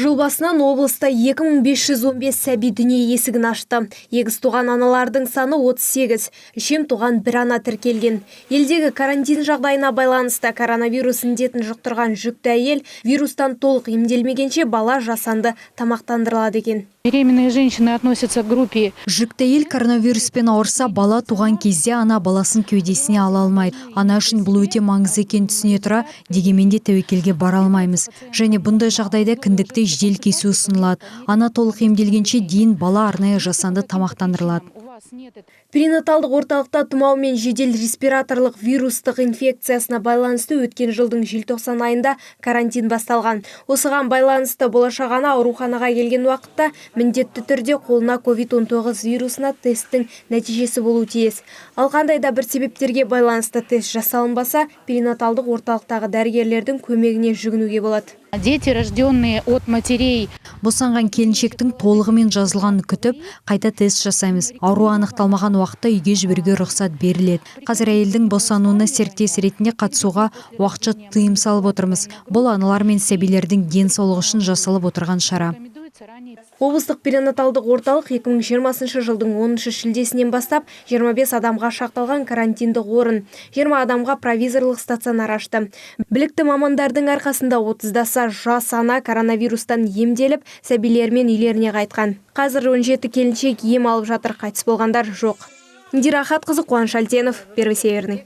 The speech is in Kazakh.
Жыл басынан облыста 2515 сәби дүние есігін ашты. Егіз туған аналардың саны 38, үшем туған бір ана тіркелген. Елдегі карантин жағдайына байланысты коронавирус індетін жұқтырған жүкті әйел вирустан толық емделмегенше бала жасанды тамақтандырылады екен. Беременные женщины относятся к группе. Жүкті әйел коронавируспен ауырса, бала туған кезде ана баласын кеудесіне ала алмайды. Ана үшін бұл өте маңызды екенін түсіне тұра, дегенмен де тәуекелге бара алмаймыз. Және бұндай жағдайда кіндікті жедел кесу ұсынылады. Ана толық емделгенше дейін бала арнайы жасанды тамақтандырылады. Перинаталдық орталықта тұмау мен жедел респираторлық вирустық инфекциясына байланысты өткен жылдың желтоқсан айында карантин басталған. Осыған байланысты болашақ ана ауруханаға келген уақытта міндетті түрде қолына COVID-19 вирусына тесттің нәтижесі болуы тиіс. Ал қандай да бір себептерге байланысты тест жасалынбаса, перинаталдық орталықтағы дәрігерлердің көмегіне жүгінуге болады. Дети, рожденные от матерей. Босанған келіншектің толығымен жазылғанын күтіп, қайта тест жасаймыз. Ауру анықталмаған уақытта үйге жіберуге рұқсат беріледі. Қазір әйелдің босануына серіктес ретінде қатысуға уақытша тыйым салып отырмыз. Бұл аналар мен сәбилердің денсаулығы үшін жасалып отырған шара. Облыстық перинаталдық орталық 2020 жылдың 10 шілдесінен бастап 25 адамға шақталған карантиндік орын, 20 адамға провизорлық стационар ашты. Білікті мамандардың арқасында 30-даса жас ана коронавирустан емделіп, сәбилермен үйлеріне қайтқан. Қазір 17 келіншек ем алып жатыр, қайтыс болғандар жоқ. Индира Ахатқызы, Қуаныш Әлтенов, Первый Северный.